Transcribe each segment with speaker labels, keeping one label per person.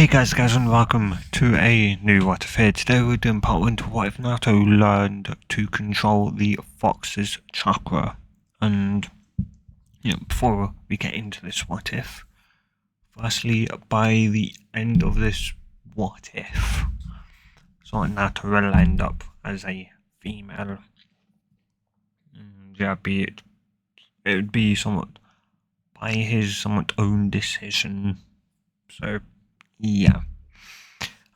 Speaker 1: Hey guys, and welcome to a new What If Here. Today we're doing part 1 to What If Naruto learned to control the fox's chakra. And, before we get into this What If, firstly, by the end of this What If, so Naruto will end up as a female. And it would be somewhat by his somewhat own decision. So, yeah.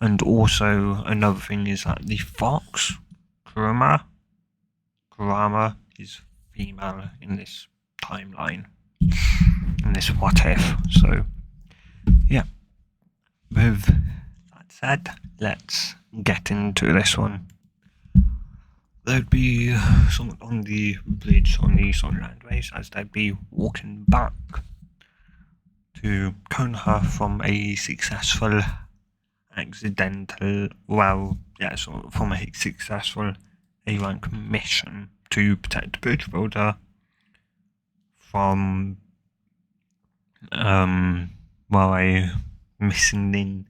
Speaker 1: And also, another thing is that the fox, Kurama, is female in this timeline, in this What If. So, yeah. With that said, let's get into this one. There'd be someone on the bridge on the Sunland Race as they'd be walking back to Konoha from a successful from a successful A-rank mission to protect the bridge builder from a missing link,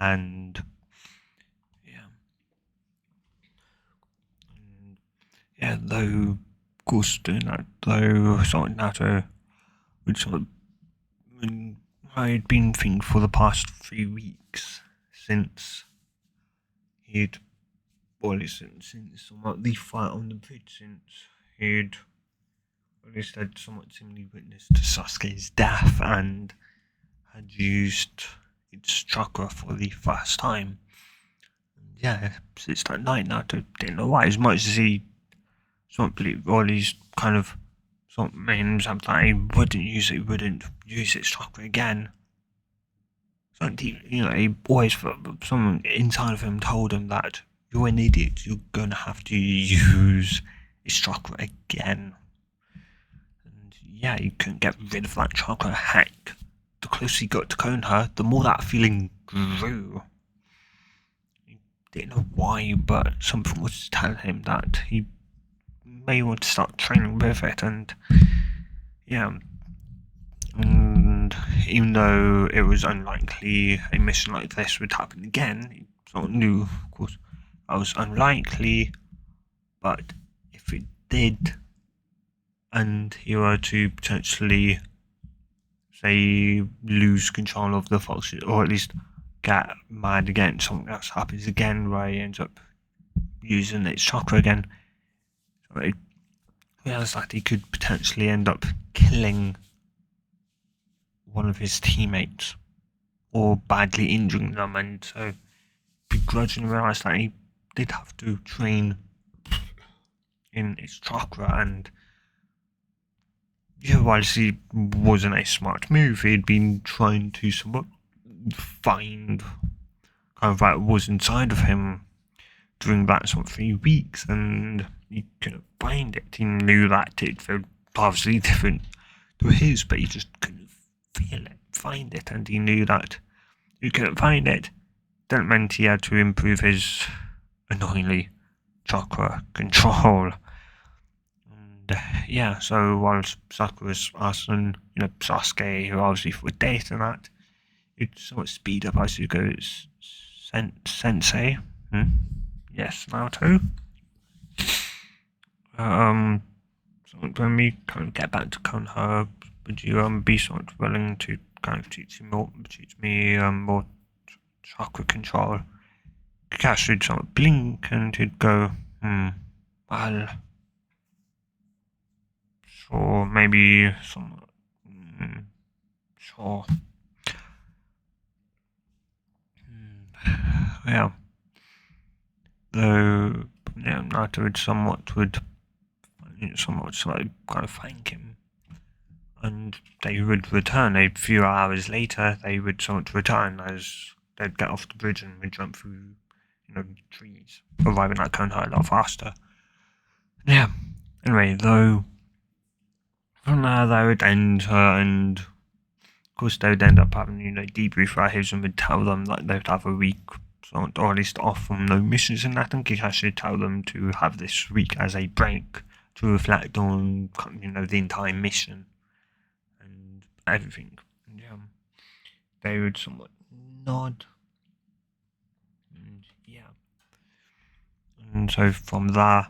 Speaker 1: and though of course doing that, though something Naruto would I'd been thinking for the past 3 weeks since he'd since the fight on the bridge, since he'd had somewhat similarly witnessed Sasuke's death and had used its chakra for the first time. And since that night, Naruto didn't know why, as much as he believed all these kind of made himself that he wouldn't use its chakra again. So he always felt someone inside of him told him that you're an idiot, you're gonna have to use its chakra again. And he couldn't get rid of that chakra. Heck, the closer he got to Konoha, the more that feeling grew. He didn't know why, but something was telling him that he may want to start training with it, and even though it was unlikely a mission like this would happen again, he sort of knew, of course, that was unlikely, but if it did, and he were to potentially, say, lose control of the fox, or at least get mad again, something else happens again where he ends up using its chakra again, so he realized that he could potentially end up killing one of his teammates or badly injuring them, and so begrudgingly realized that he did have to train in its chakra. And whilst he wasn't a smart move, he'd been trying to somewhat find kind of what was inside of him during that 3 weeks, and he couldn't find it. He knew that it felt obviously different to his, but he just couldn't find it, and he knew that he couldn't find it. That meant he had to improve his annoyingly chakra control. And so whilst Sasuke was asking, Sasuke, who obviously for date and that, it'd somewhat speed up Asuka's sensei. Yes, Naruto. So when we kind of get back to Konoha, would you be willing to kind of teach me more chakra control? Kakashi would sort of blink and he'd go, well, sure, maybe sure. Though, Naruto would somewhat kind of thank him, and they would return. A few hours later, they would somewhat return as they'd get off the bridge and would jump through, trees, arriving at Konoha a lot faster. Anyway, though, from there they would enter, and of course they would end up having, debrief where Hizen would tell them that they'd have a week, or at least off from no missions and that, and Kakashi would tell them to have this week as a break to reflect on, the entire mission and everything. They would somewhat nod. And yeah. And so from there,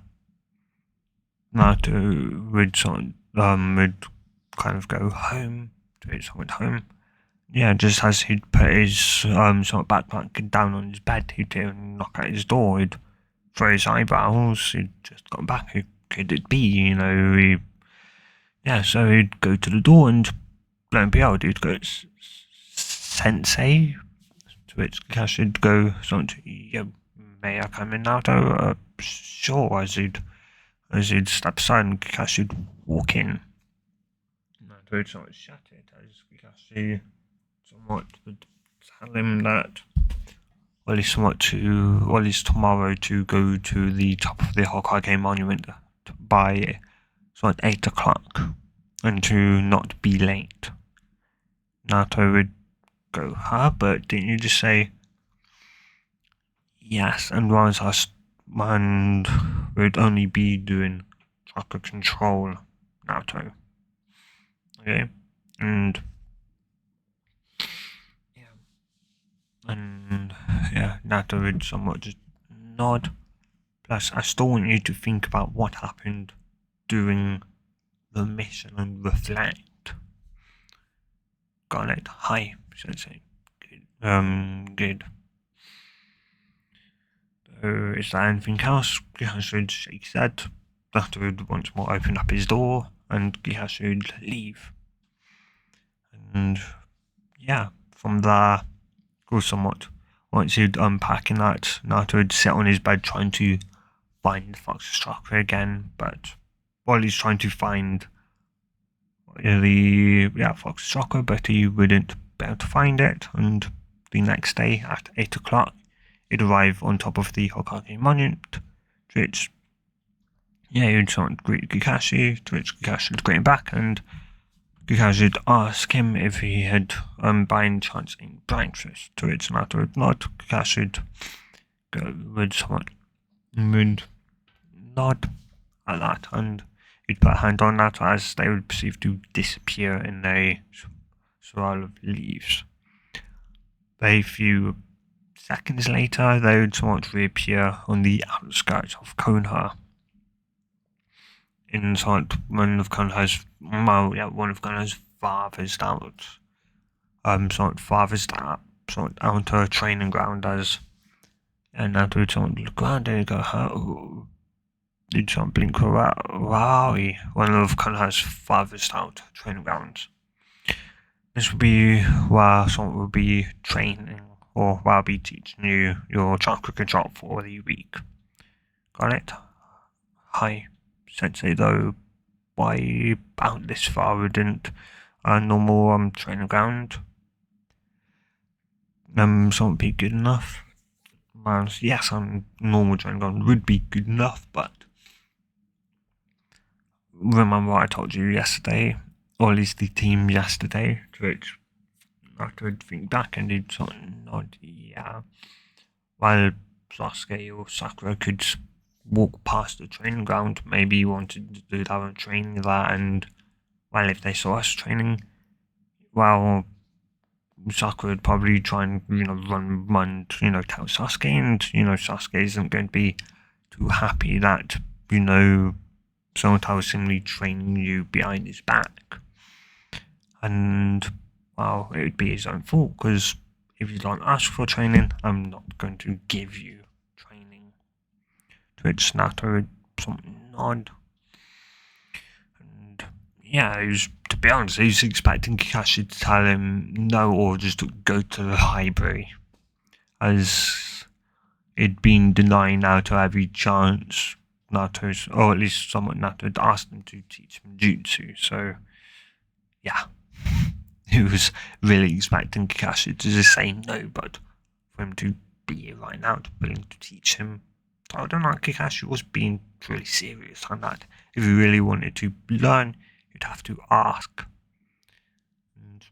Speaker 1: Naruto would kind of go home to his home. Yeah, just as he'd put his backpack down on his bed, he'd knock at his door, he'd throw his eyebrows, he'd just got back, who could it be, so he'd go to the door and lo and behold, he'd go, Sensei, to which Kakashi'd go, may I come in, Naruto? Sure, as he'd step aside and Kakashi'd walk in. Naruto sort of shattered as Kakashi somewhat would tell him that it's tomorrow to go to the top of the Hokage monument by 8 o'clock and to not be late. Naruto would go, but didn't you just say yes? And would only be doing chakra control, Naruto. Okay? And Naruto would somewhat just nod. Plus, I still want you to think about what happened during the mission and reflect. Got it. Hi, Sensei. Good. Good. So, is there anything else? Kakashi would shake his head. Naruto would once more open up his door, and Kakashi would leave. And yeah, from there, go somewhat. Once he'd unpacking that, Naruto would sit on his bed trying to find Fox's chakra again, but while he's trying to find Fox's chakra, but he wouldn't be able to find it, and the next day at 8 o'clock, he'd arrive on top of the Hokage monument, to which, he would sort of greet Kakashi, to which Kakashi would greet him back, and Kakashi would ask him if he had, by any chance, eaten breakfast, to which Naruto would nod. Kakashi would nod at that, and he'd put a hand on Naruto as they would proceed to disappear in a swirl of leaves. A few seconds later, they would somewhat reappear on the outskirts of Konoha. In one of Konoha's farthest out a training ground as, and Naruto would sort of look around and go, oh, he'd sort of blink, where are we? One of Konoha's farthest out training grounds. This would be where someone would be training, or where I'll be teaching you your chakra control for the week. Got it? Hi, Sensei, though, why about this far wouldn't a normal training ground something be good enough? Yes, normal training ground would be good enough, but remember what I told you yesterday, or at least the team yesterday, to which I would think back and he'd sort of nod, yeah. While Sasuke or Sakura could walk past the training ground, maybe he wanted to do their own training there, and if they saw us training, Sakura would probably try and run tell Sasuke, and Sasuke isn't going to be too happy that someone simply training you behind his back, and it would be his own fault, because if you don't ask for training, I'm not going to give you training. To which Naruto would something nod. And to be honest, he was expecting Kakashi to tell him no, or just to go to the library, as it'd been denying Naruto every chance or at least someone Naruto had asked him to teach him jutsu, so yeah. He was really expecting Kakashi to just say no, but for him to be here right now, to willing to teach him. I don't know, Kakashi was being really serious on that. If you really wanted to learn, you'd have to ask. And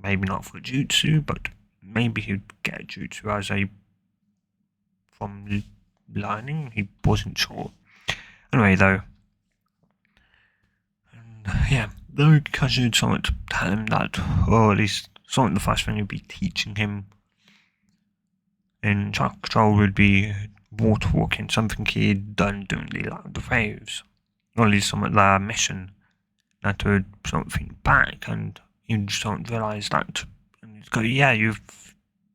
Speaker 1: maybe not for jutsu, but maybe he'd get jutsu from learning. He wasn't sure. Anyway, though, Kakashi would somewhat tell him that, or at least something the first thing he'd be teaching him in chakra would be water walking, something he'd done during the waves. Or at least some of their mission. That would something back, and you just don't realise that. And you'd go, yeah, you're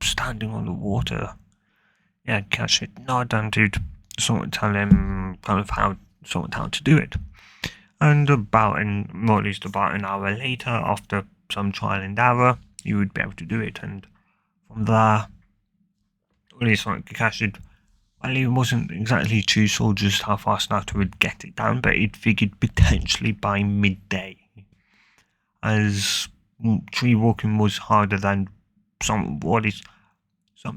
Speaker 1: standing on the water. Yeah, catch it. Nod, and you'd sort of tell him kind of how to do it. And or at least about an hour later, after some trial and error, you would be able to do it. And from there, at least like Kakashi, well, he wasn't exactly too sure just how fast Naruto would get it down, but he'd figured potentially by midday, as tree walking was harder than some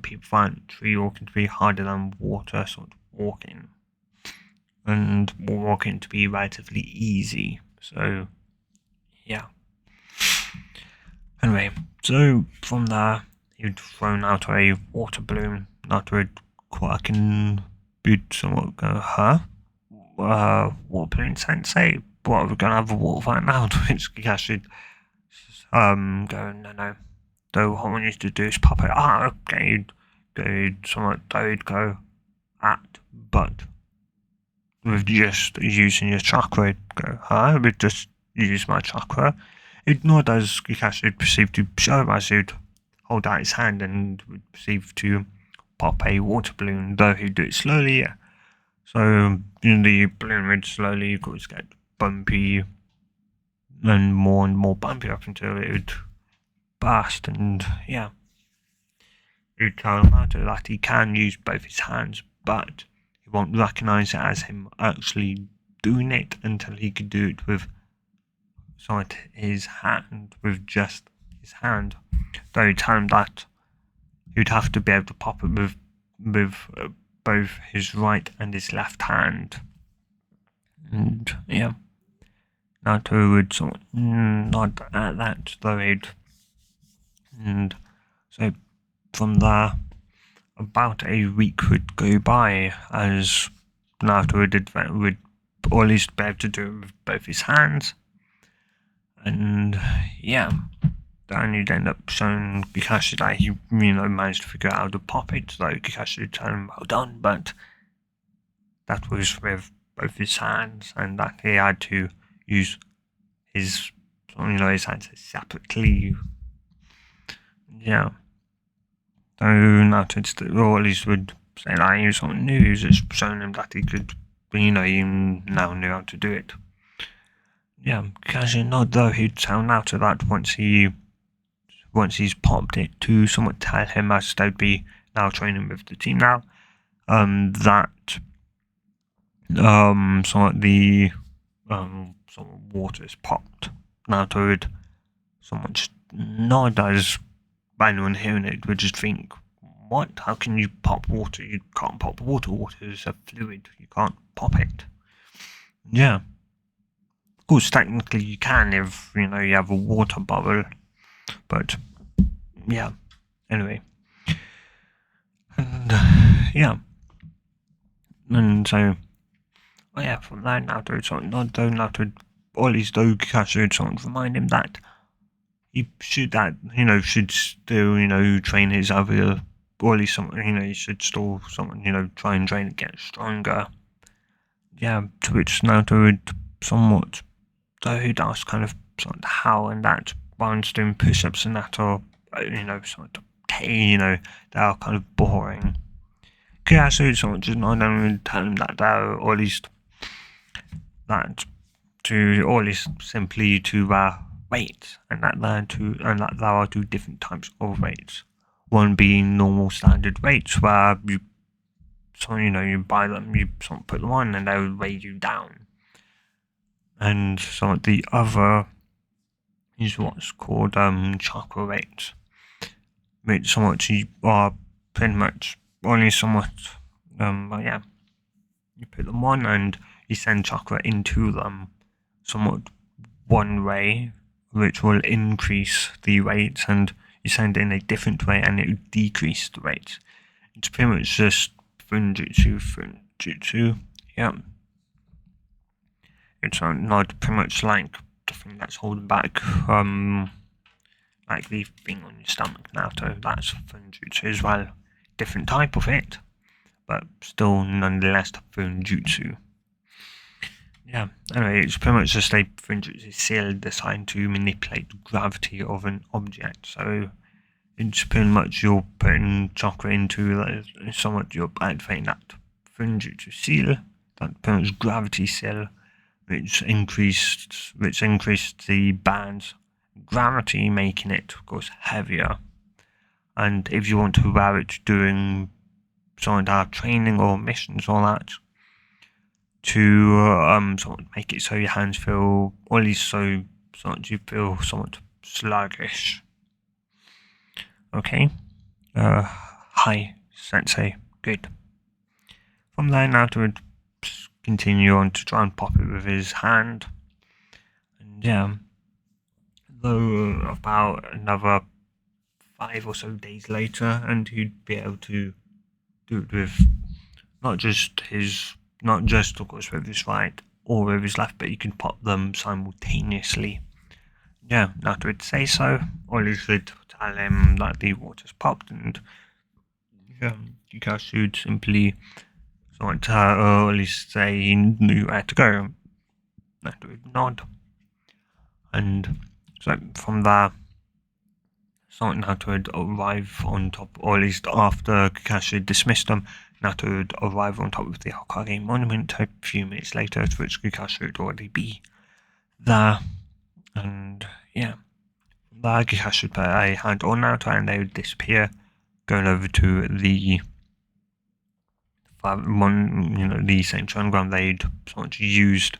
Speaker 1: people find tree walking to be harder than water sort of walking, and walking to be relatively easy. So yeah. Anyway, so from there, he'd thrown out a water balloon. Naruto would quirking bit somewhat go, huh? Water balloon sensei? What, are we gonna have a water fight now? To which Kakashi go, no. So what I want you to do is pop it. Okay, go somewhat they'd go at, but with just using your chakra, go, huh? With just use my chakra. Nor does Kakashi perceive to show as he'd hold out his hand and would perceive to pop a water balloon, though he'd do it slowly. So the balloon would slowly get bumpy and more bumpy up until it would burst, and yeah. He'd tell him that he can use both his hands, but he won't recognise it as him actually doing it until he could do it with his hand, with just his hand. Though he'd tell him that he'd have to be able to pop it with both his right and his left hand. And yeah, Naruto would sort of nod at that, though and so from there, about a week would go by as Naruto would always be able to do it with both his hands. And yeah, then you'd end up showing Kakashi that he, managed to figure out how to pop it, so Kakashi would tell him well done, but that was with both his hands, and that he had to use his hands separately. Yeah. So Naruto, or at least would say that he was something new, he was just showing him that he could, he now knew how to do it. Yeah, Kakashi nod, though he'd tell Naruto that once he's popped it, to somewhat tell him, as they'd be now training with the team now, that somewhat the water is popped. Naruto would somewhat just nod, as anyone hearing it would just think, what? How can you pop water? You can't pop water. Water is a fluid. You can't pop it. Yeah. Of course, technically you can if, you have a water bubble. But, yeah. Anyway. And, yeah. And so, from there, Naruto would or at least Kakashi would sort of remind him that he should still, train his other, or at least something, he should still try and train and get stronger. Yeah, to which Naruto would somewhat, though he'd ask kind of how, and that whilst doing push-ups and that are, they are kind of boring. Kakashi would sort of just not only tell him that, or at least that, or at least simply to weights, and that there are two different types of weights. One being normal standard weights, where you buy them, you put them on, and they will weigh you down. And so the other is what's called chakra weights, which somewhat you are pretty much only somewhat you put them on and you send chakra into them somewhat one way, which will increase the weights, and you send it in a different way and it will decrease the weights. It's pretty much just funjutsu, yeah. It's not pretty much like the thing that's holding back, like the thing on your stomach now, so that's funjutsu as well. different type of it, but still nonetheless Funjutsu. Yeah, anyway, it's pretty much just a Funjutsu seal designed to manipulate the gravity of an object. So it's pretty much you're putting chakra into somewhat you're activating that Funjutsu seal, that pretty much gravity seal, which increased the band's gravity, making it, of course, heavier. And if you want to wear it during sort of training or missions or that, to sort of make it so your hands feel, or at least so you feel somewhat sluggish. Okay. Hi, Sensei. Good. From there, Naruto would continue on to try and pop it with his hand. And yeah, though about another 5 or so days later, and he'd be able to do it with not just of course with his right or with his left, but you can pop them simultaneously. Yeah, Naruto would say so, or you should tell him that the water's popped, and yeah, Kakashi would simply sort of, or at least say he knew where to go. Naruto would nod, and so from there, Naruto would arrive on top, or at least after Kakashi had dismissed them, Naruto would arrive on top of the Hokage monument a few minutes later, to which Kakashi would already be there. And yeah, from there Kakashi would put a hand on Naruto and they would disappear, going over to the the same training ground they'd sort of used.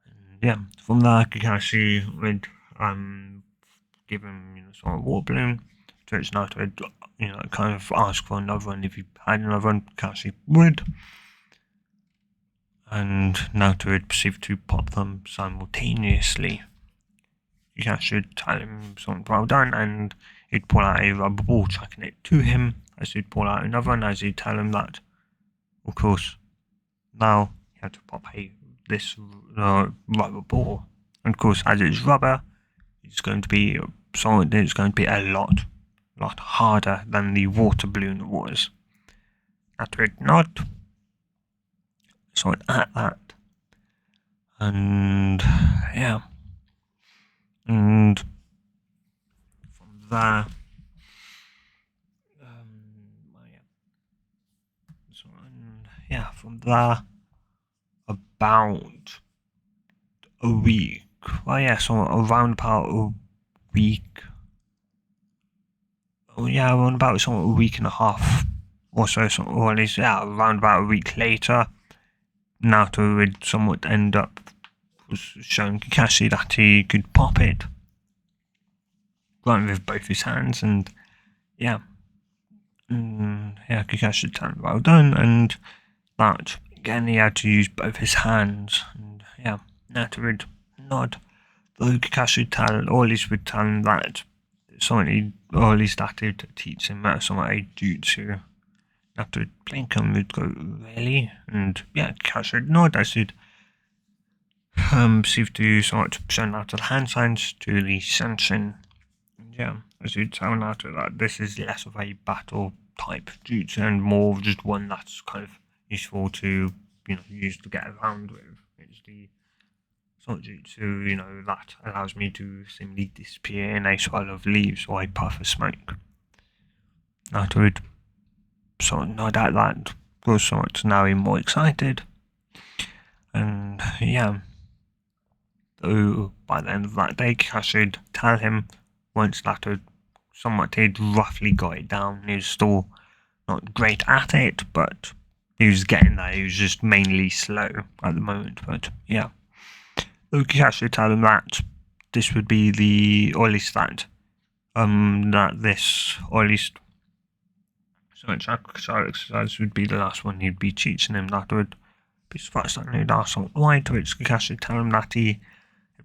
Speaker 1: And yeah, from there Kakashi would give him sort of water balloon, to which Naruto would kind of ask for another one. If he had another one, Kakashi would, and Naruto would proceed to pop them simultaneously. Kakashi would tell him something well done, and he'd pull out a rubber ball, tracking it to him, as he'd pull out another one, as he'd tell him that, of course, now he had to pop this rubber ball. And of course, as it's rubber, it's going to be solid. It's going to be a lot harder than the water balloon was. After it not, so at that, and yeah, and from there, from there, about a week. Well, yeah, so around about a week. Oh yeah, around about a week and a half or so, or at least around about a week later, Naruto would somewhat end up showing Kakashi that he could pop it, right with both his hands, and yeah, Kakashi would tell him well done, and that again he had to use both his hands, and yeah, Naruto would nod. Though Kakashi would tell, or at least would tell him that something, or at least that would teach him somewhat a jutsu. After blink and would go, really? And yeah, Kakashi would nod as he'd proceed to somewhat show Naruto the hand signs to the Senshin. And yeah, as he'd tell Naruto that this is less of a battle type jutsu and more of just one that's kind of useful to use to get around with. It's the sort of jutsu that allows me to simply disappear in a swirl of leaves or a puff of smoke. Naruto would sort of nod at that, was somewhat now more excited, and yeah. Though by the end of that day, Kakashi would tell him once that he'd roughly got it down. He was still not great at it, but he was getting there. He was just mainly slow at the moment. But yeah, though Kakashi would tell him that this would be or at least that this, or at least chakra exercise would be the last one he'd be teaching him. That would be surprised that he'd ask why, to which Kakashi would tell him that he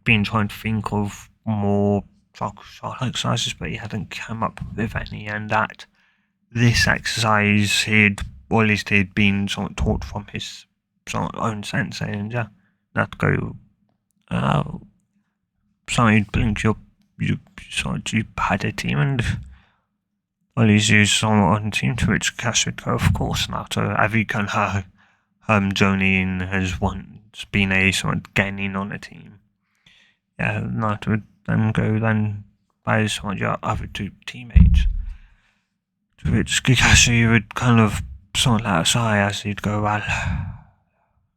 Speaker 1: been trying to think of more chakra exercises, but he hadn't come up with any, and that this exercise he'd been sort of taught from his sort of own sensei, and yeah, that go so you'd blink you had a team, and well, he's used someone on the team to which Kakashi would go, of course, Naruto. Every kind of journey in has once been a sort of getting on a team. Yeah, Naruto would then go by some of your other two teammates. To which Kakashi would kind of sort of let aside as he'd go, well,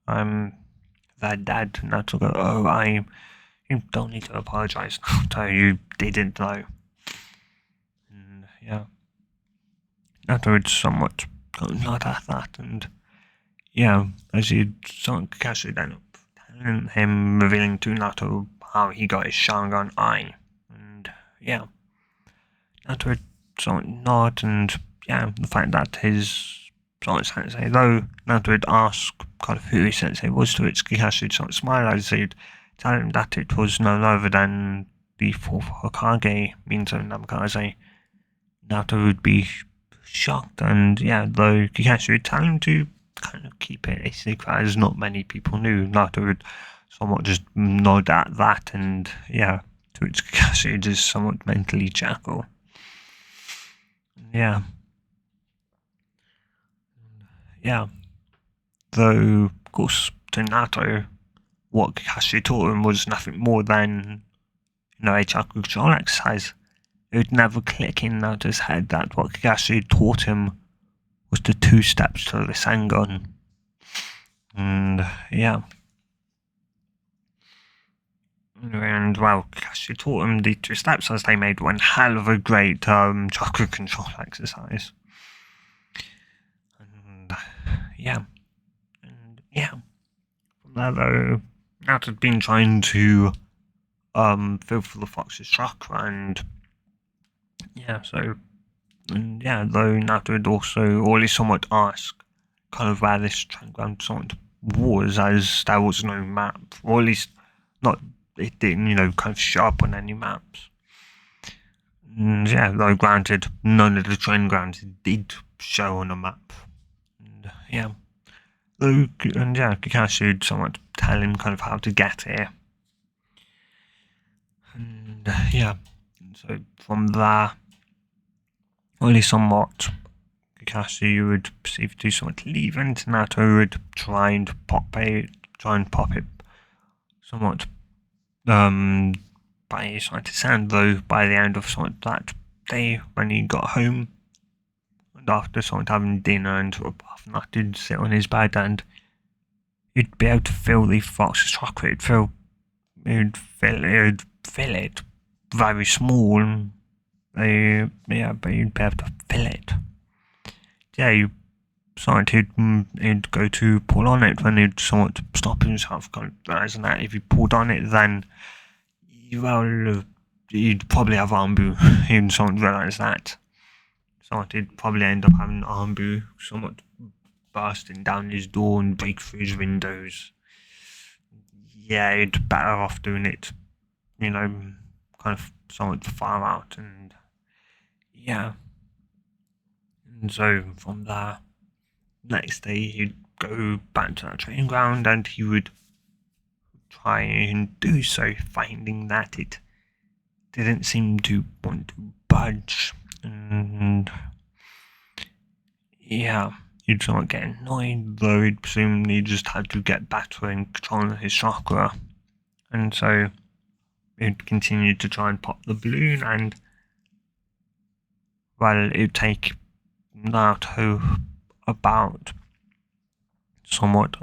Speaker 1: I'm their dad. Naruto go, oh, you don't need to apologize, Naruto, you didn't know. And yeah, Naruto would somewhat nod at that, and yeah, as he'd sort of Kakashi then up telling him, revealing to Naruto how he got his Sharingan eye. And yeah, Naruto would sort of nod, and yeah, the fact that his sort of sensei, though Naruto would ask kind of who his sensei was, to which Kakashi would sort of smile as he'd tell him that it was none other than the fourth Hokage, Minato Namikaze. Naruto would be shocked, and yeah, though Kakashi would tell him to kind of keep it a secret, as not many people knew, Naruto would somewhat just nod at that, and yeah, to which Kakashi would just somewhat mentally chuckle. Yeah. Yeah. Though, of course, to Naruto, what Kakashi taught him was nothing more than, a chakra control exercise. It would never click in Naruto's head that what Kakashi taught him was the 2 steps to the Sengon. And yeah. And well, Kakashi taught him the 2 steps as they made one hell of a great chakra control exercise. And yeah. And yeah. From there though, Naruto had been trying to fulfill the Fox's chakra, and yeah, so, and yeah, though Naruto would also always somewhat ask kind of where this training ground somewhat was, as there was no map, or at least not, it didn't, kind of show up on any maps. And yeah, though granted, none of the training grounds did show on a map. And yeah, Kakashi would somewhat tell him kind of how to get here. And yeah, so from there, only somewhat, Kakashi would perceive to somewhat leave, and Naruto would try and pop it somewhat by his side to sand, though by the end of somewhat that day when he got home, and after somewhat having dinner and sort of after that, he'd sit on his bed and he'd be able to feel the Fox's chakra. He'd feel it very small, and but you'd be able to feel it. Yeah, you started he'd go to pull on it when he'd somewhat stop himself, kind of realising that if he pulled on it, then he'd probably have Armbu. He'd somewhat realise that. So he'd probably end up having Armbu somewhat bursting down his door and break through his windows. Yeah, he'd better off doing it, kind of somewhat far out, and yeah. And so from there, next day he'd go back to that training ground and he would try and do so, finding that it didn't seem to want to budge. And yeah, he'd somewhat get annoyed, though he'd presumably just had to get better in controlling his chakra. And so he'd continue to try and pop the balloon, and well, it'd take Naruto about somewhat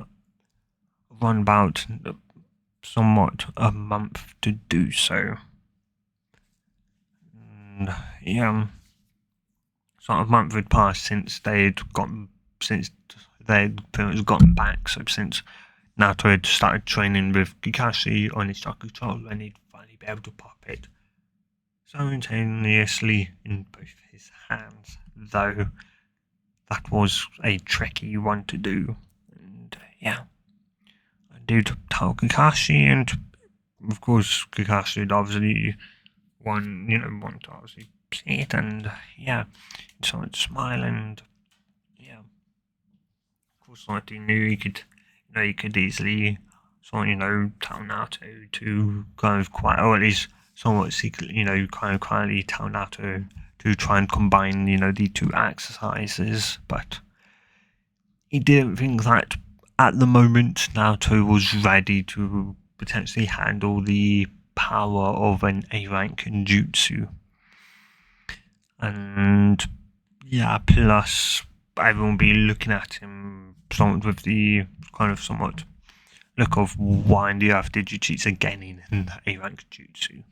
Speaker 1: a month to do so. And yeah, sort of a month had passed since they'd pretty much gotten back. So since Naruto had started training with Kakashi on his chakra control, and he'd finally be able to pop it simultaneously in both his hands, though that was a tricky one to do. And yeah, I did tell Kakashi, and of course Kakashi would obviously want to obviously see it, and yeah, he started smiling, and yeah, of course, like he knew he could easily tell Naruto to kind of quiet, or at least somewhat secretly, kind of quietly tell Naruto to try and combine, the two exercises, but he didn't think that at the moment Naruto was ready to potentially handle the power of an A-rank jutsu. And yeah, plus everyone will be looking at him somewhat with the kind of somewhat look of why on the earth did you cheat again in A-rank jutsu.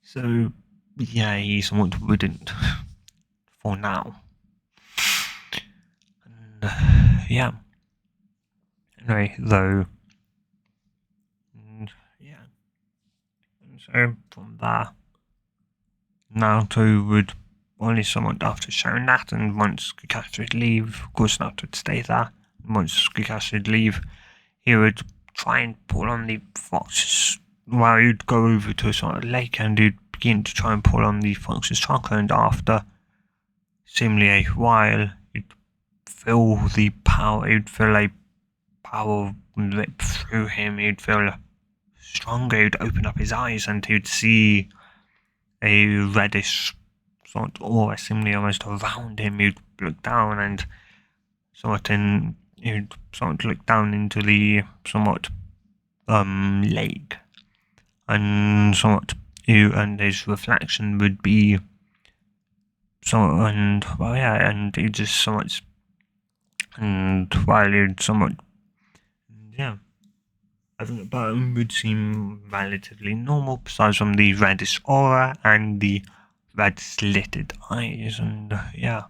Speaker 1: So yeah, he somewhat wouldn't for now. And yeah. Anyway, though, and yeah. And so from there, Naruto would only somewhat after showing that, and once Kakashi would leave, of course Naruto would stay there. And once Kakashi would leave, he would try and pull on the fox's. Well, he'd go over to a sort of lake and he'd begin to try and pull on the fox's chakra, and after seemingly a while, he'd feel the power. He'd feel a power rip through him. He'd feel stronger. He'd open up his eyes and he'd see a reddish sort of aura seemingly almost around him. He'd look down and he'd sort of look down into the somewhat lake, and and his reflection would be and he just somewhat, and while he'd somewhat, yeah, I think about him would seem relatively normal, besides from the reddish aura and the red slitted eyes, and yeah,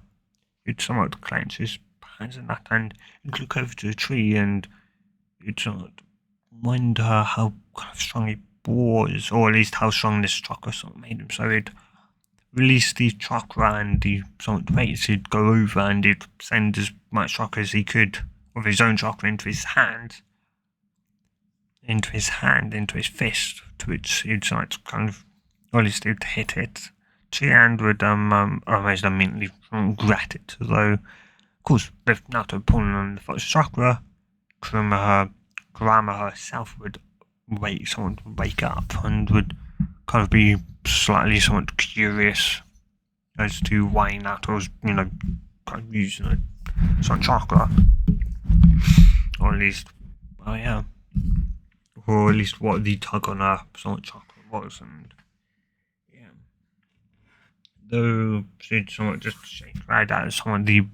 Speaker 1: he'd somewhat clench his hands and that, and he'd look over to the tree, and you'd somewhat wonder how kind of strong he was, or at least how strong this chakra sort of made him. So he'd release the chakra and the somewhat weights. He'd go over and he'd send as much chakra as he could of his own chakra into his fist, to which he'd somewhat kind of, or at least he'd hit it. And would almost immediately regret it, though of course with Naruto pulling on the first chakra, Kurama herself would wake up and would kind of be slightly somewhat curious as to why Naruto was, kind of using some chakra, or at least, or at least what the tug on her somewhat chakra was, and yeah, though she'd somewhat just shake her head at some of the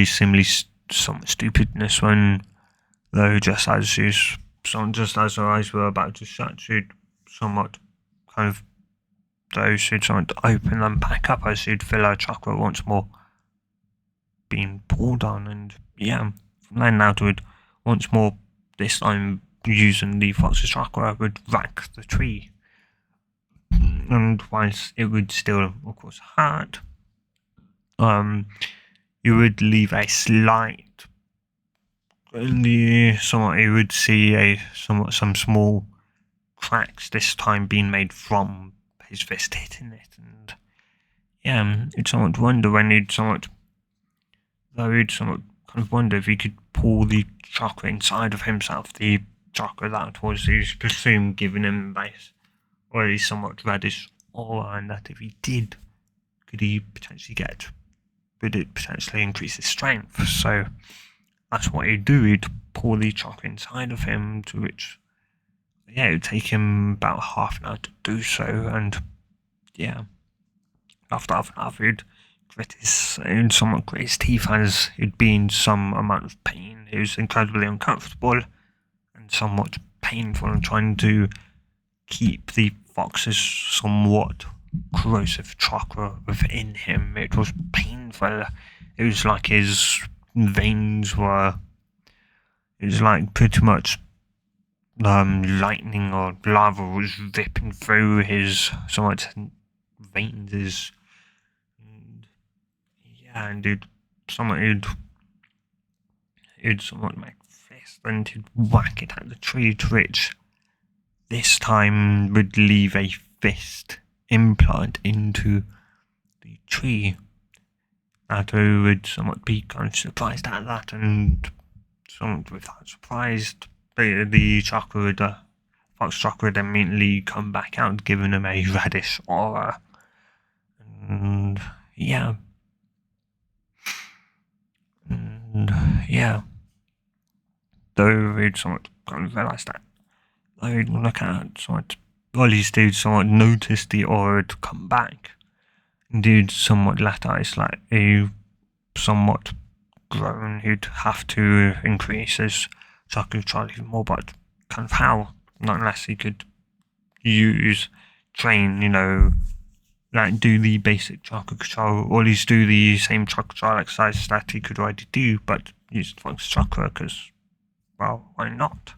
Speaker 1: seemingly somewhat stupidness when, though just as her eyes were about to shut, she'd somewhat kind of, though she'd somewhat open them back up as she'd feel her chakra once more being pulled on, and yeah, from then Naruto would once more, this time using the fox's chakra, would rack the tree, and whilst it would still of course hurt, you would leave a slight, you would see some small cracks, this time being made from his fist hitting it, and yeah, you'd somewhat wonder when he'd somewhat kind of wonder if he could pull the chakra inside of himself, the chakra that was he's presumed giving him this, or at least somewhat reddish aura, and that if he did, would it potentially increase his strength? So that's what he'd do. He'd pour the chakra inside of him, to which, yeah, it would take him about half an hour to do so, and yeah, after half an hour, he'd somewhat grit his teeth as he'd been in some amount of pain. It was incredibly uncomfortable and somewhat painful, and trying to keep the fox's somewhat corrosive chakra within him. It was painful. It was like his veins were, it was like pretty much lightning or lava was ripping through his somewhat veins. And he'd somewhat make fist, and he'd whack it at the tree, to which this time would leave a fist implant into the tree. Naruto would somewhat be kind of surprised at that, and somewhat with that surprised, the chakra fox chakra would immediately come back out, giving him a reddish aura, And yeah. And yeah. Though we'd somewhat kind of realised that. I'd look at somewhat, well, these dudes somewhat noticed the aura to come back. Indeed, somewhat later, it's like a somewhat grown, he'd have to increase his chakra control even more, but kind of how? Not unless he could train, like do the basic chakra control, or at least do the same chakra control exercises that he could already do, but use the Fox chakra, because, well, why not?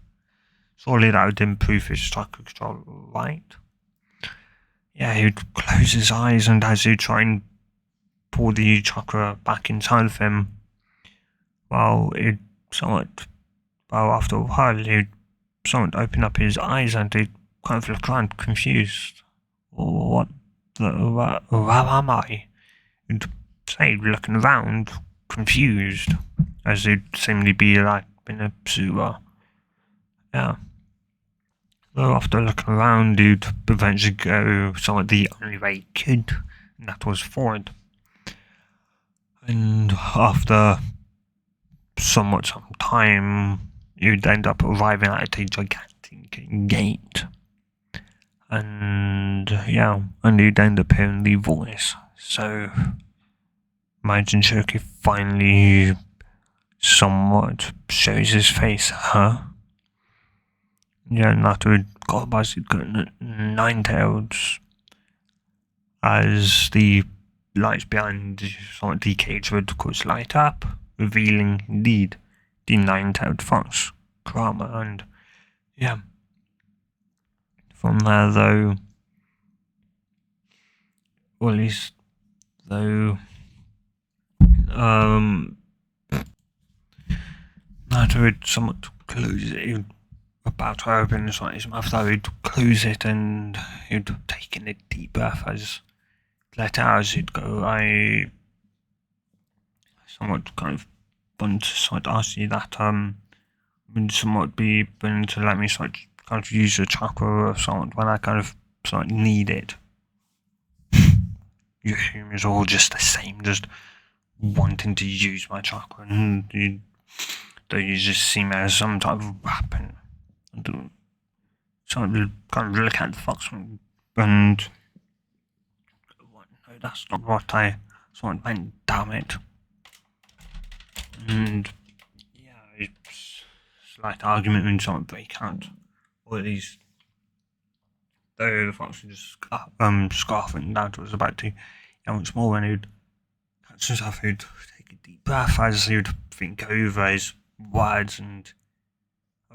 Speaker 1: Surely that would improve his chakra control, right? Yeah, he'd close his eyes, and as he'd try and pull the chakra back inside of him, well, it somewhat, well, after a while, he'd somewhat open up his eyes and he'd kind of look around confused. What where am I? He'd say, looking around, confused, as he'd seemingly be like in a sewer. Yeah. So after looking around, he'd eventually go somewhat the only way he could, and that was forward. And after some time, you'd end up arriving at a gigantic gate. And yeah, and you'd end up hearing the voice. So, imagine Shoki finally somewhat shows his face, huh? Yeah, and after it got by, he'd got Ninetales as the lights behind the cage would, of course, light up, revealing indeed the nine-tailed fox, Krama, and yeah. From there, though, or at least, though, after it somewhat close it, about to open his mouth, though, he'd close it and he'd take in a deep breath as let out as he'd go. I somewhat kind of want to sort of ask you that, would somewhat be willing to let me sort of kind of use a chakra or something when I kind of sort of need it. You humans are all just the same, just wanting to use my chakra, and you just see me as some type of weapon. So I kind of look at the fox and no, that's not what I sort of meant, damn it. And yeah, it's slight argument and sort of break out. Or at least, though the fox was just scarfing down was about to once more, when he'd catch himself, he'd take a deep breath as he'd think over his words, and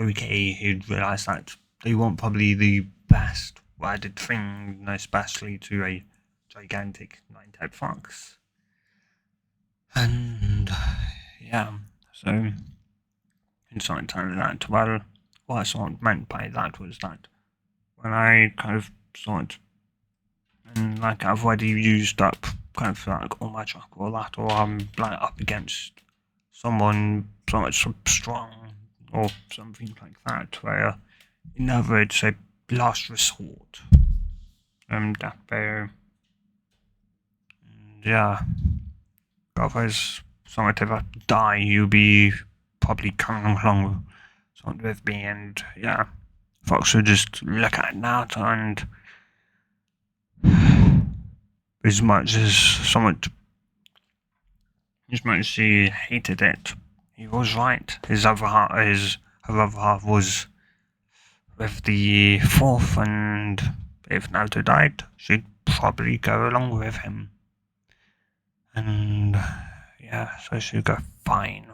Speaker 1: okay, he'd realise that they weren't probably the best worded thing, especially to a gigantic nine-tailed fox. And yeah, so in something telling that, well, what I sort of meant by that was that when I kind of sort and like I've already used up kind of like all my chakra or that, or I'm like up against someone so much strong or something like that, where in other words, a last resort. That way, yeah, otherwise, someone ever die, you'll be probably coming along with me, and yeah, Fox would just look at that, and as much as he hated it, he was right. Her other half was with the fourth, and if Naruto died, she'd probably go along with him. And yeah, so she'd go fine.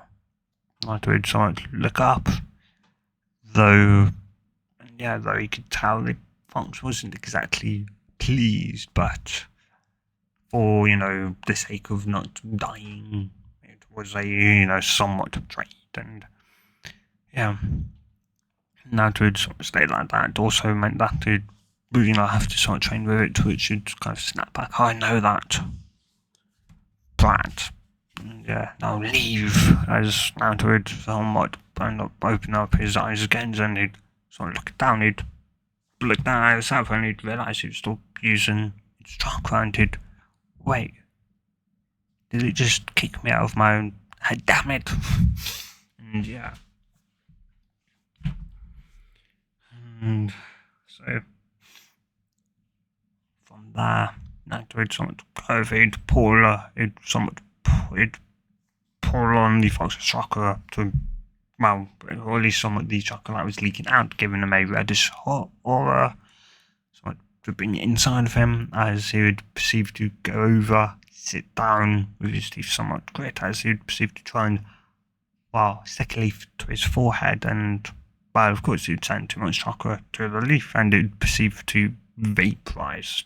Speaker 1: Naruto would somewhat look up, though he could tell the Fox wasn't exactly pleased, but for, the sake of not dying, it was a, somewhat of trade, and yeah. Now to sort of stay like that also meant that it would, have to sort of train with it, which would kind of snap back. I know that. Brat. Yeah, now leave. As now to it somewhat open up his eyes again, and he'd sort of look down, he'd look down at himself, and he'd realise he'd still using his chakra, and he'd wait, did it just kick me out of my own head? Damn it! And yeah. And so from there, Naruto had somewhat COVID, it pull on the Fox's chakra to, well, or at least somewhat the chakra that was leaking out, giving him a reddish hot aura, somewhat to bring it inside of him, as he would perceive to go over, sit down with his teeth somewhat grit, as he would perceive to try and, well, stick a leaf to his forehead, and, well, of course, he would send too much chakra to the leaf, and it would perceive to vaporize.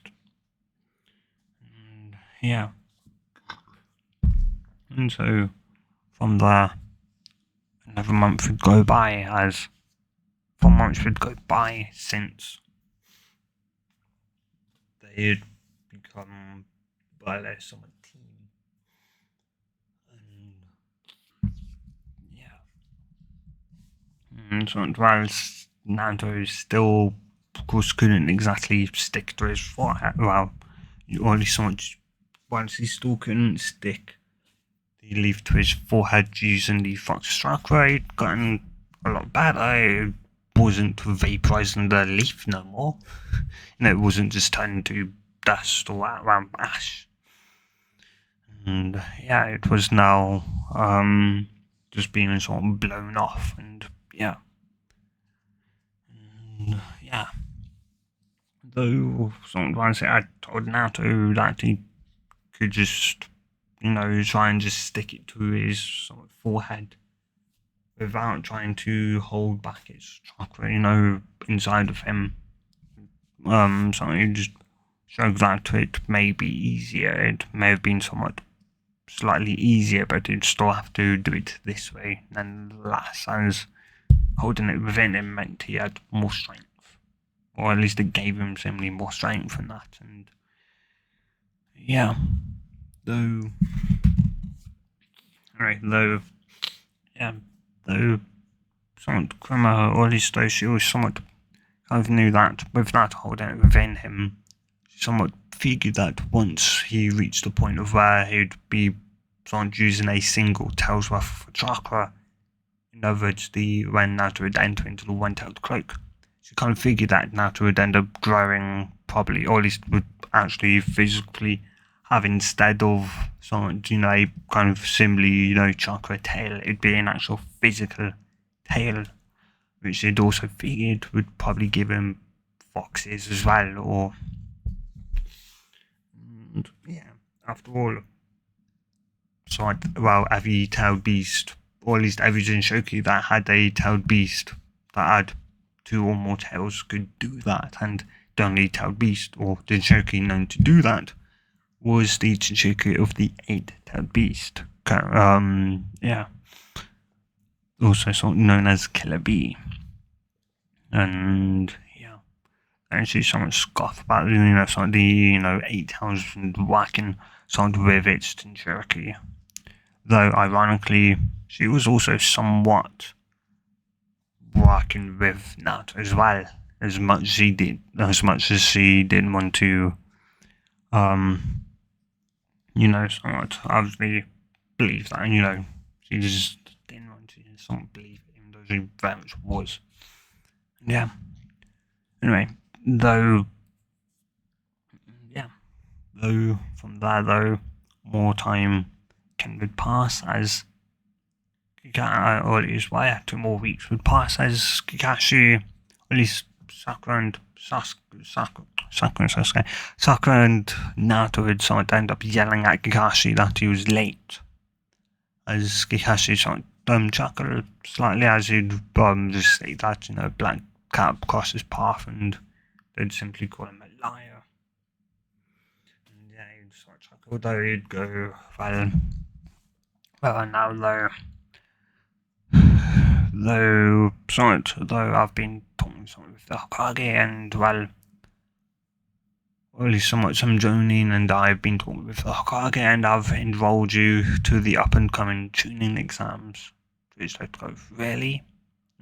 Speaker 1: And, yeah. And so, from there, another month would go by, as 4 months would go by since they had become, well, a somewhat team. And yeah. And so whilst Naruto still, of course, couldn't exactly stick to his forehead, well, or at least so much, whilst he still couldn't stick the leaf to his forehead using the Fox chakra, he'd gotten a lot better. It wasn't vaporizing the leaf no more. And it wasn't just turning to dust or ash. And yeah, it was now just being sort of blown off. And yeah. And yeah. Though sometimes I told Naruto that he could just, try and just stick it to his sort of forehead without trying to hold back his chakra, inside of him. So he just showed that it may be easier. It may have been somewhat slightly easier, but he'd still have to do it this way. Nonetheless, as holding it within him meant he had more strength. Or at least it gave him simply more strength in that. And yeah. Though somewhat Krima, or at least though she was somewhat kind of knew that with that holding it within him, she somewhat figured that once he reached the point of where he'd be somewhat using a single tail's worth of chakra, in other words, when Naruto would enter into the one-tailed cloak, she kind of figured that Naruto would end up growing probably, or at least would actually physically have, instead of somewhat, a kind of similarly, chakra tail, it'd be an actual physical tail, which they'd also figured would probably give him foxes as well, or... And, yeah, after all, so every tailed beast, or at least every Jinshoku that had a tailed beast that had 2 or more tails could do that, and the only tailed beast, or Jinshoku known to do that, was the Jinshoku of the 8-tailed beast. Yeah. Also sort of known as Killer Bee. And yeah. Actually someone scoff about some of the 8 tails and whacking someone with its Jinchuriki. Though ironically, she was also somewhat working with Naruto as well, as much as she didn't want to somewhat obviously believe that, she just didn't want to somewhat believe it, even though she very much was. Yeah. Anyway, though from there, more time would pass as or at least 2 more weeks would pass as Kakashi, at least Sakura and Naruto would sort of end up yelling at Kakashi that he was late, as Kakashi sort of chuckled slightly as he'd just say that black cat crossed his path, and they'd simply call him a liar. And yeah, he'd sort of chuckle, though he'd go, well now though I've been talking somewhat with the Hokage, and well, at least somewhat some Jonin, and I've been talking with the Hokage, and I've enrolled you to the up and coming tuning exams. Which I go really,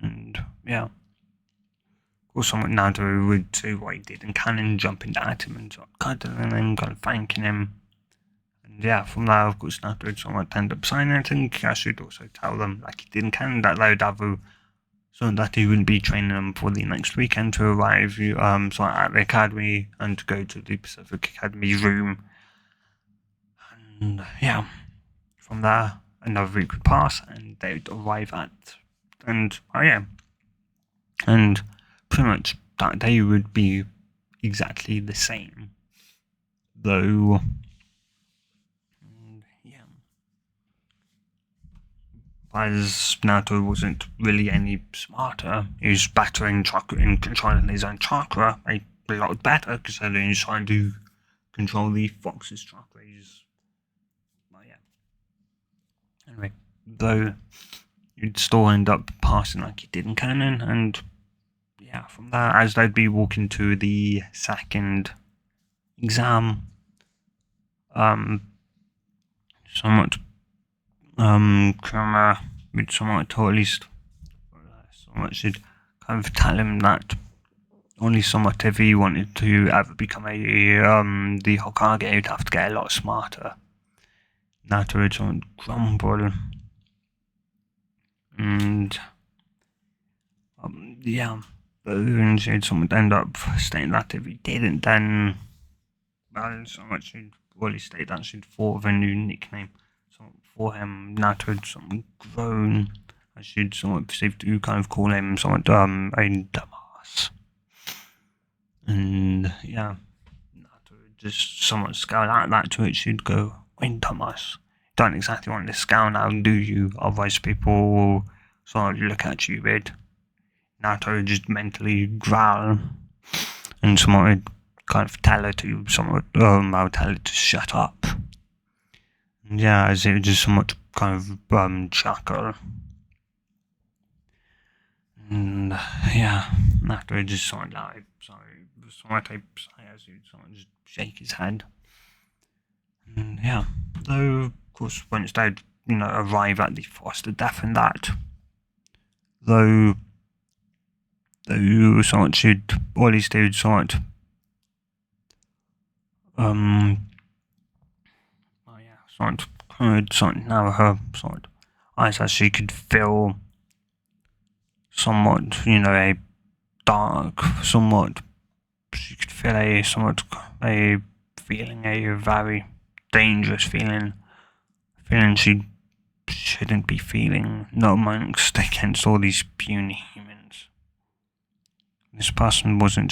Speaker 1: and yeah. Of course, somewhat Naruto would do what he did, and Cannon jumping at him and sort of cuddling him, kind of thanking him. Yeah, from there, of course, Naruto would somewhat end up signing. I think I should also tell them, like he didn't can, that they would have so that he would be training them for the next weekend to arrive so at the academy and to go to the Pacific Academy room. And yeah, from there, another week would pass and they would arrive at, and and pretty much that day would be exactly the same, though. Yeah, as Naruto wasn't really any smarter, he was better in controlling his own chakra, a lot better considering he's trying to control the fox's chakra. Well, yeah. Anyway, though you'd still end up passing like you did in canon, and yeah, from there, as they'd be walking to the second exam, somewhat, Kurama would somewhat, or at least, somewhat should kind of tell him that only somewhat if he wanted to ever become the Hokage, he'd have to get a lot smarter. Naruto would somewhat grumble, and yeah, but eventually someone end up stating that if he didn't, then so much he'd really state that she'd thought of a new nickname for him. Naruto would somewhat groan, as she'd somewhat perceived to kind of call him somewhat a dumbass. And yeah, Naruto would just somewhat scowl at that, to which she'd go, "Wait, dumbass, don't exactly want to scowl now, do you? Otherwise people will sort of look at you weird." Naruto would just mentally growl, and someone would kind of tell her to I would tell her to shut up. And yeah, as it would just somewhat kind of chuckle. And yeah, after it just sort of like, somewhat as he'd sort of just shake his head. And yeah, though of course once they'd arrive at the forest of death and that, though somewhat should, or at least they would somewhat now her sort eyes, as she could feel somewhat, a dark, somewhat, she could feel a feeling, a very dangerous feeling she shouldn't be feeling, not amongst against all these puny humans. This person wasn't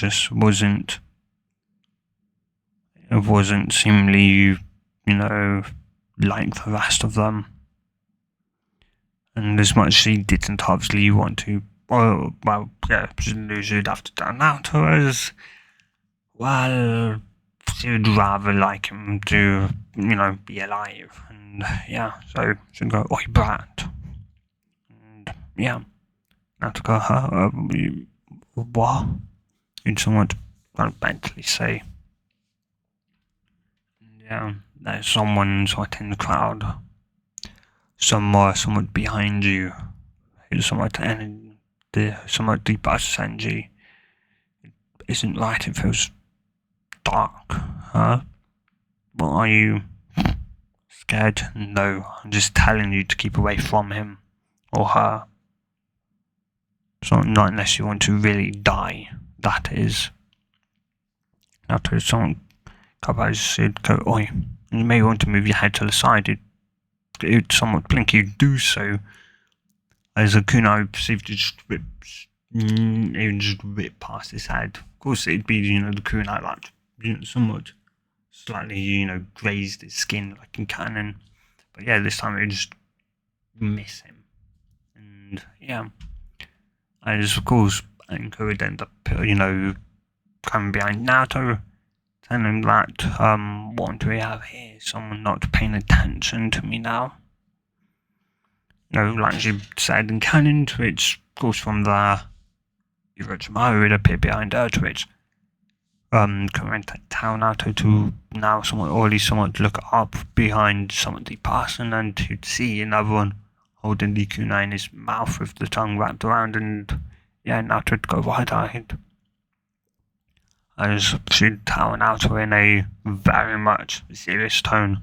Speaker 1: seemingly, like the rest of them. And as much as she didn't obviously want to, presumably she'd have to turn out to us. Well, she would rather like him to, be alive. And yeah, so she'd go, "Oi, brat." And yeah, now to go, what? You'd somewhat kind of mentally say. Yeah, there's someone sort of in the crowd, somewhat behind you, who's somewhat deep as Senji. It isn't light, it feels dark, huh? Well, are you scared? No, I'm just telling you to keep away from him or her. So not unless you want to really die, that is. After someone Kabaj should go, "Oi, you may want to move your head to the side." It somewhat blink, you do so, as a kunai perceived to just rip, past his head. Of course, it'd be, the kunai that, somewhat slightly, grazed his skin like in canon. But yeah, this time it would just miss him. And yeah, as of course, Anko would end up, coming behind Naruto, telling him that, what do we have here? Someone not paying attention to me now. Like she said in canon, to which, of course, from there, Orochimaru would appear behind her, to which, correct tell Naruto to now somewhat look up behind the person, and to see another one holding the kunai in his mouth with the tongue wrapped around, and yeah, Naruto would go wide-eyed. As she'd tell Naruto in a very much serious tone,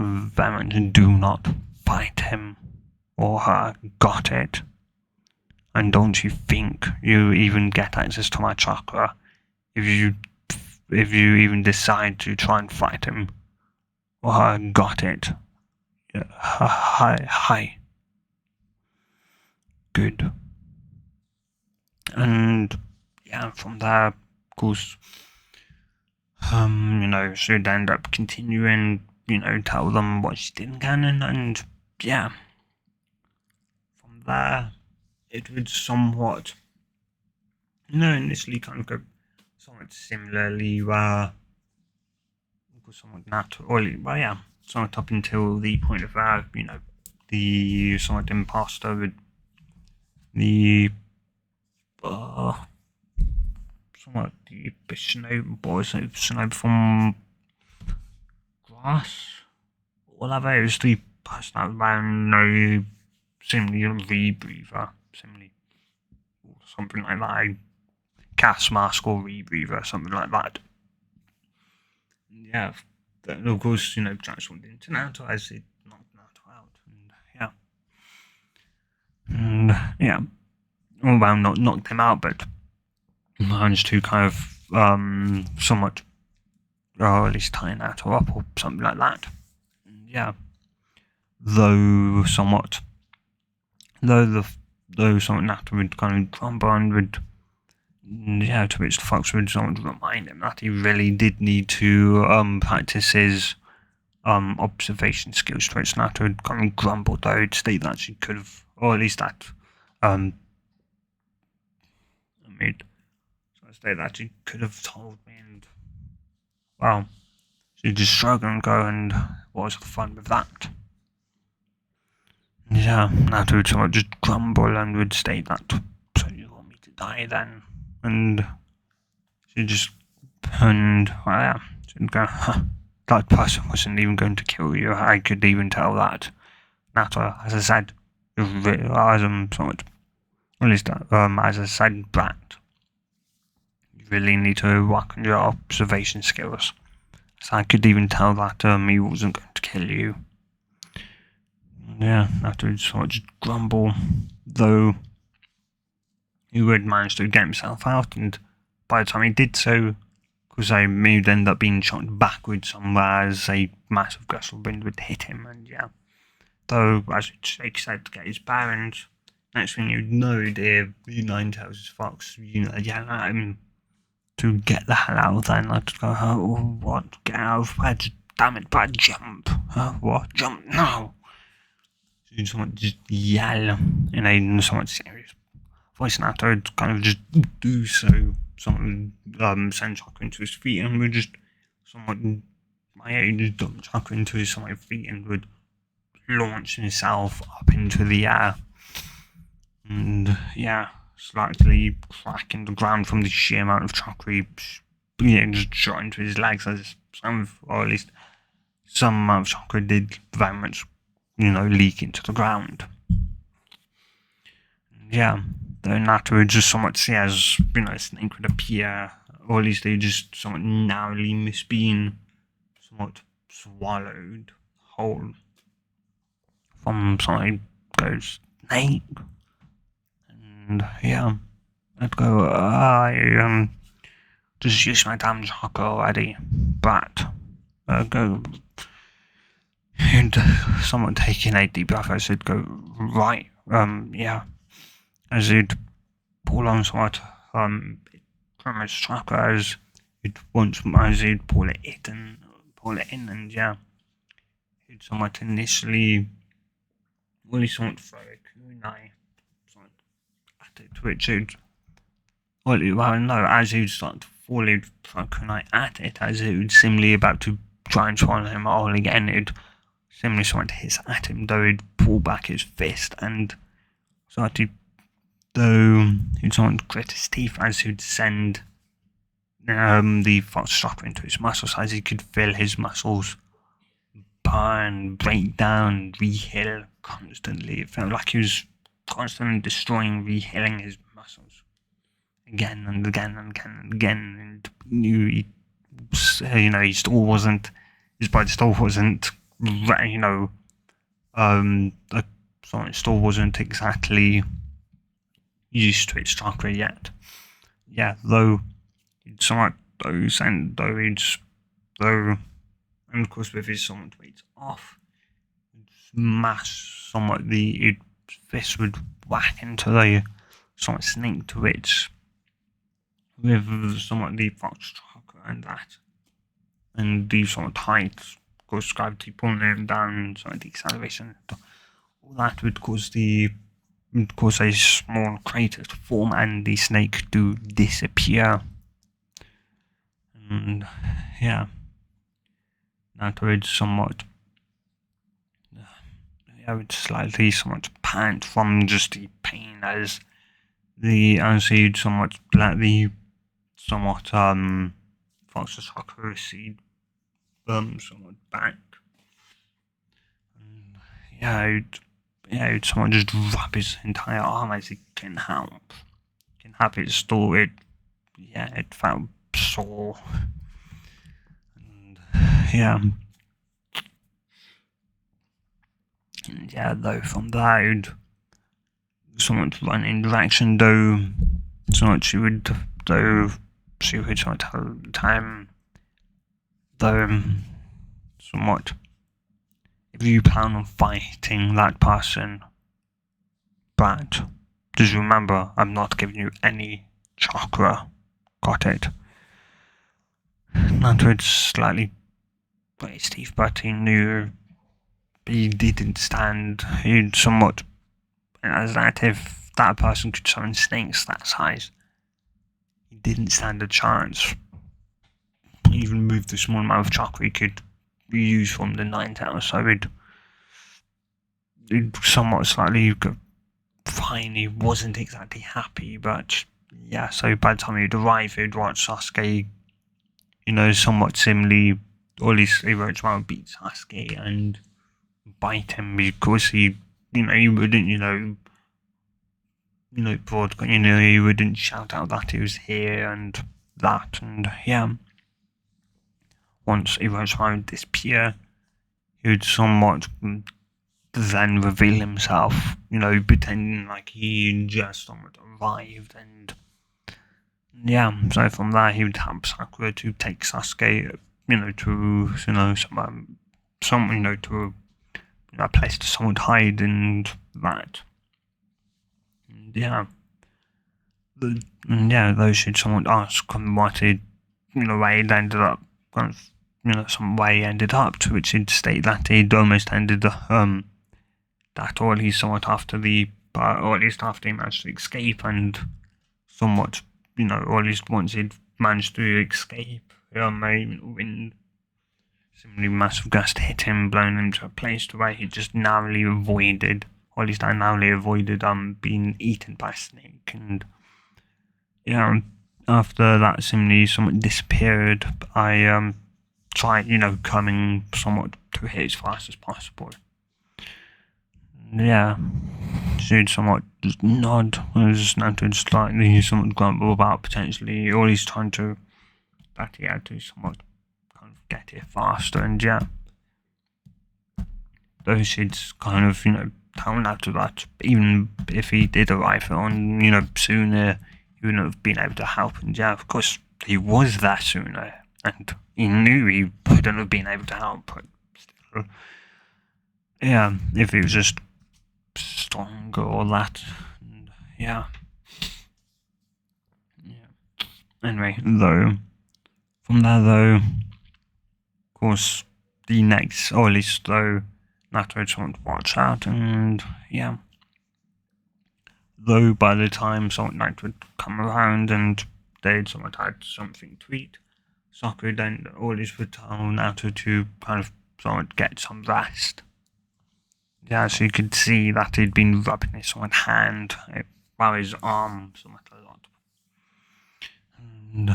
Speaker 1: Veterans, do not fight him or her. Got it? And don't you think you even get access to my chakra if you even decide to try and fight him or her? Got it? Yeah. Hi. Good. And yeah, from there, of course, she'd end up continuing, tell them what she did again, and yeah, from there, it would somewhat, initially kind of go somewhat similarly, where somewhat naturally, well, yeah, somewhat up until the point of the somewhat imposter with the somewhat the Shinobi from Grass, whatever. It was the person that ran no similarly rebreather, similarly something like that. Gas mask or rebreather, something like that. Yeah, then of course, transformed into Naruto as it knocked Naruto out, and yeah, well, not knocked him out, but managed to kind of somewhat, or at least tie Naruto up or something like that. And yeah, though somewhat Naruto would kind of grumble and would. Yeah, to which the fox would somewhat remind him that he really did need to practice his observation skills, to which Naruto would kind of grumble, though he'd state that she could have, or at least that state that she could have told me, and well, she'd just shrug and go, and what was the fun with that? Yeah, Naruto would somewhat just grumble and would state that, so you want me to die then? And she'd just, and well, yeah, she'd go, huh, that person wasn't even going to kill you. I could even tell that. Naruto, as I said, as somewhat, at least as I said, that you really need to work on your observation skills. So I could even tell that he wasn't going to kill you. Yeah, Naruto would sort of just grumble, though he would manage to get himself out, and by the time he did so, because he would end up being shot backwards somewhere as a massive gust of wind would hit him, and yeah. Though, as Jake said, to get his bearings, next thing you'd know, dear, Nine Tails is Fox, yelling at him to get the hell out of there, and I'd go, oh, what? Get out of bed, damn it, bad jump. What? Jump now! So you'd somewhat just yell in a somewhat serious voice, and after I'd kind of just do so, someone would send chakra into his feet, and would just somewhat, just dump chakra into his feet, and would launch himself up into the air, and yeah, slightly cracking the ground from the sheer amount of chakra he just shot into his legs, as or at least some amount of chakra did very much, leak into the ground. Yeah, then afterwards, just somewhat see as, Snake would appear, or at least they just somewhat narrowly miss being somewhat swallowed whole from something goes Snake. And yeah, I'd go, I just use my damn chakra already, but go, and someone taking a deep breath, I said, go, right, yeah, as he'd pull on somewhat, from his chakra as he'd pull it in, and yeah, he'd somewhat initially, well, he somewhat throw a kunai at it, which he'd, as he'd start to fall, he'd throw a kunai at it, as it would seemingly about to try and swallow him all again. It'd seemingly somewhat hiss at him, though he'd pull back his fist, and though he'd somewhat grit his teeth as he'd send the fox chakra into his muscles, as he could feel his muscles burn, break down, reheal constantly. It felt like he was constantly destroying, rehealing his muscles again and again and again and again, and knew he still wasn't, his body still wasn't the Sonic still wasn't exactly used to its chakra yet. Yeah, though it's somewhat those and and of course with his somewhat weight off, smash somewhat the fist would whack into the somewhat snake to it with somewhat the fox chakra and that. And the somewhat height, of course gravity pulling him down, somewhat deceleration, all that would cause a small crater to form and the snake to disappear. And yeah, that would somewhat, I would slightly somewhat pant from just the pain as he'd somewhat let the somewhat fox's chakra recede somewhat back. And he'd somewhat just wrap his entire arm as he can help. Can have it still it felt sore. And though from there he'd somewhat run in direction though she would somewhat have the time though somewhat if you plan on fighting that person, but just remember I'm not giving you any chakra. Got it? That would slightly break his teeth, but he knew he didn't stand. He'd somewhat as that if that person could summon snakes that size, he didn't stand a chance. Even with the small amount of chakra he could use from the nine tails, so he'd somewhat slightly fine. He wasn't exactly happy, but yeah. So by the time he'd arrive, he'd watch Sasuke, somewhat similarly, or at least Orochimaru beat Sasuke and bite him because he wouldn't, he wouldn't shout out that he was here and that, and yeah. Once Orochimaru would disappear, he would somewhat then reveal himself, pretending like he just somewhat arrived, and yeah, so from there he would help Sakura to take Sasuke, to to a place to somewhat hide and that. And those should somewhat ask him what he, way it ended up, some way ended up, to which he'd state that he'd almost ended that, or at least somewhat after or at least after he managed to escape, and somewhat, or at least once he'd managed to escape, wind, similarly massive gust hit him, blowing him to a place to where he just narrowly avoided, or at least I narrowly avoided being eaten by a snake, and after that similarly somewhat disappeared, I tried, coming somewhat to hit as fast as possible. Yeah, she'd somewhat just nod as Naruto slightly somewhat grumble about potentially, or he's trying to, that he had to somewhat kind of get here faster, and yeah. Though she'd kind of, tell Naruto that even if he did arrive on, sooner, he wouldn't have been able to help, and yeah, of course, he was there sooner, and he knew he wouldn't have been able to help, but still, yeah, if he was just stronger or that, and yeah. Anyway, from there of course, the next, or at least though, Naruto someone to watch out, and yeah. Though by the time someone night would come around and they'd somewhat had something to eat, Sakura then always would tell Naruto to kind of somewhat get some rest. Yeah, so you could see that he'd been rubbing his hand while his arm somewhat a lot. And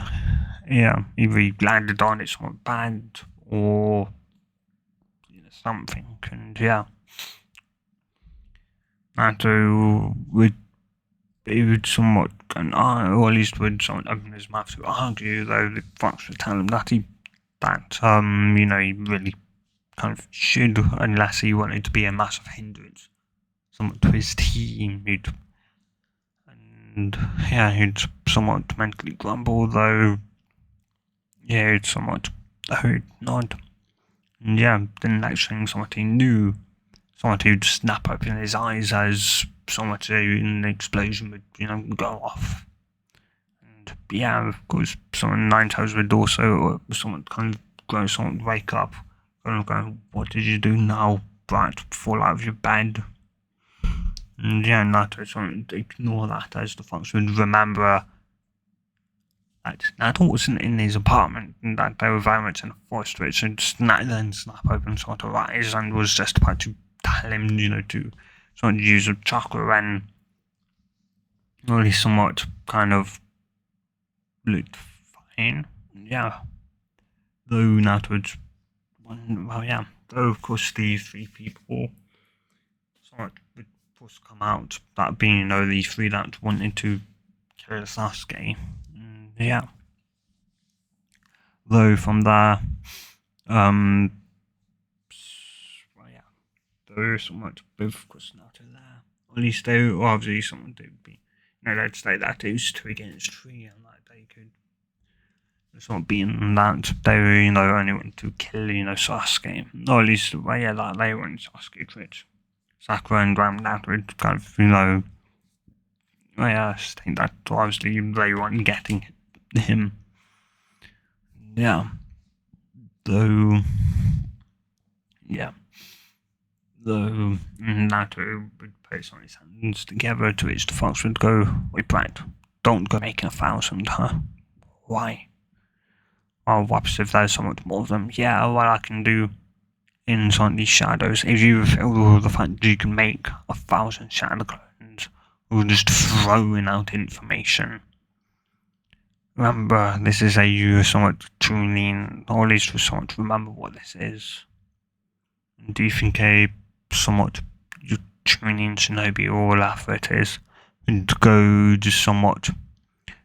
Speaker 1: yeah, either he landed on it somewhat bad or something, and yeah. Naruto would somewhat, or at least would somewhat open his mouth to argue, though the fox would tell him that he really kind of should, unless he wanted to be a massive hindrance somewhat to his team. He'd somewhat mentally grumble, though. Yeah, he'd somewhat nod. And yeah, the next thing somebody knew, somebody would snap open his eyes as somewhat an explosion would, go off. And yeah, of course, someone 9 times would also, someone kind of go, someone wake up, kind of going, "What did you do now, Brat? Fall out of your bed." And yeah, Naruto would ignore that as the fox would remember that Naruto wasn't in his apartment and that they were very much in a forest, which would then snap open sort of eyes and was just about to tell him, to sort of use a chakra, and only somewhat kind of looked fine. Yeah. Though Naruto though of course the 3 people somewhat would of course come out, that being, the 3 that wanted to kill Sasuke. Yeah. Though from there, though somewhat with, of course, Naruto there. At least they, obviously, someone would be, they'd say that it was 2 against 3, and that they could, it's not being that they were, only want to kill, Sasuke. Or at least, that they want Sasuke to it. Sakura and Naruto would kind of, state that obviously they weren't getting him. Yeah. Though Naruto would place on his hands together, to which the fox would go, "Wait, Brad, don't go making 1,000, huh? Why?" "Oh, what if there's somewhat more of them?" "Yeah, what I can do in some of these shadows, if you feel the fact that you can make 1,000 shadow clones, or just throwing out information. Remember, this is you somewhat tuning, or at least for somewhat to remember what this is. Do you think somewhat you tuning Shinobi, or whatever it is, and go just somewhat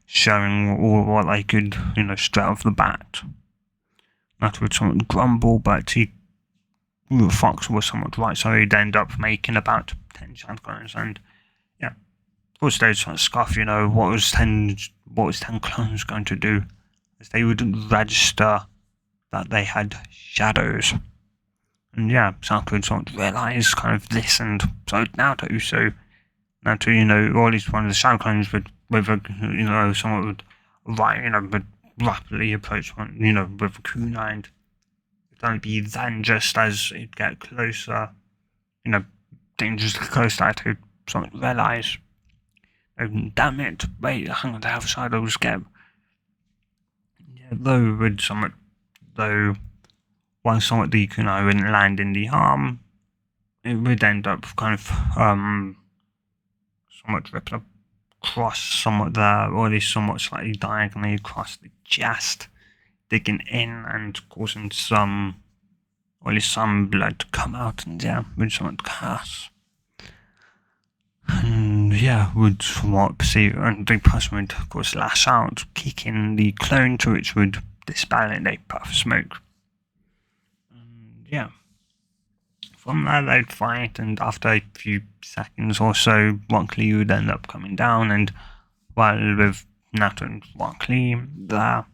Speaker 1: showing all what they could, straight off the bat?" That would somewhat grumble, but Fox was somewhat right, so he'd end up making about 10 clones, and yeah, of course they'd sort of scoff, what was 10 clones going to do, as they wouldn't register that they had shadows. And yeah, Sakura would sort of realise kind of this, and so Naruto, or at least one of the shadow clones would, someone would would rapidly approach one, with a kunai, and it'd only be then, just as it'd get closer, dangerously close, that it'd sort of realise, "Oh, damn it, wait, hang on, the other side, I'll just get." Yeah, though once somewhat the kunai wouldn't land in the arm, it would end up kind of, somewhat ripped across somewhat there, or at least somewhat slightly diagonally across the chest, digging in and causing some, or at least some blood to come out, and yeah, would somewhat curse. And yeah, would somewhat perceive, and the person would of course lash out, kicking the clone, to which would dispel in a puff of smoke. And yeah. From there they'd fight, and after a few seconds or so, Rock Lee would end up coming down, and while with Naruto and Rock Lee there,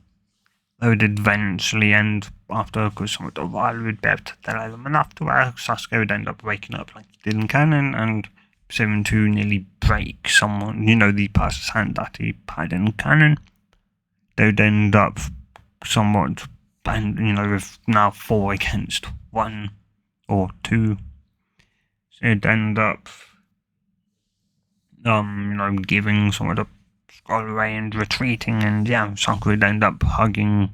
Speaker 1: they would eventually end, after of course somewhat a while, would be able to delay them enough to where Sasuke would end up waking up like he did in canon, and proceeding to nearly break someone, the person's hand that he had in canon. They would end up somewhat, and with now 4 against 1 or 2. So it'd end up, giving somewhat a scroll away and retreating, and yeah, Sakura would end up hugging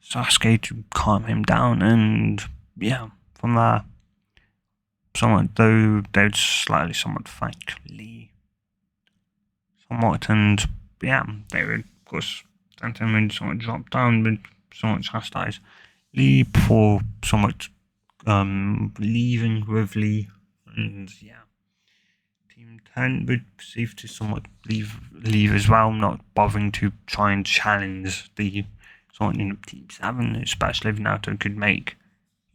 Speaker 1: Sasuke to calm him down, and yeah, from there, somewhat, though they would somewhat thank Lee somewhat, and yeah, they would of course then somewhat drop down, but somewhat chastise Lee for somewhat leaving with Lee, and yeah, Team 10 would perceive to somewhat leave as well, not bothering to try and challenge the somewhat Team 7, especially if Naruto could make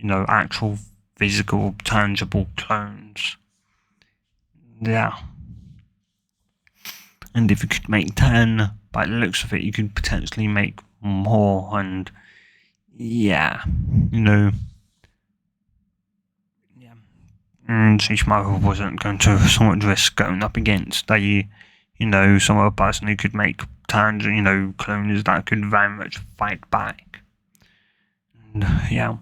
Speaker 1: actual physical, tangible clones. Yeah. And if you could make 10, by the looks of it, you could potentially make more, and yeah, yeah. And each mother wasn't going to somewhat risk going up against some other person who could make clones that could very much fight back. And yeah.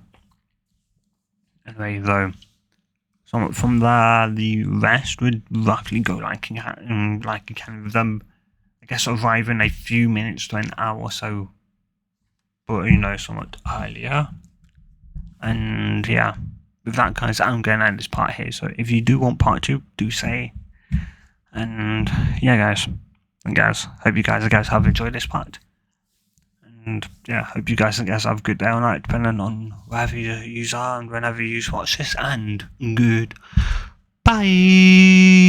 Speaker 1: Anyway, though, somewhat from there, the rest would roughly go like a kind of them, I guess, arriving a few minutes to an hour or so, but somewhat earlier. And yeah, with that, guys, I'm going to end this part here. So if you do want part 2, do say. And yeah, guys, hope you guys have enjoyed this part. And yeah, hope you guys have a good day or night, depending on wherever you are and whenever you watch this. And good bye.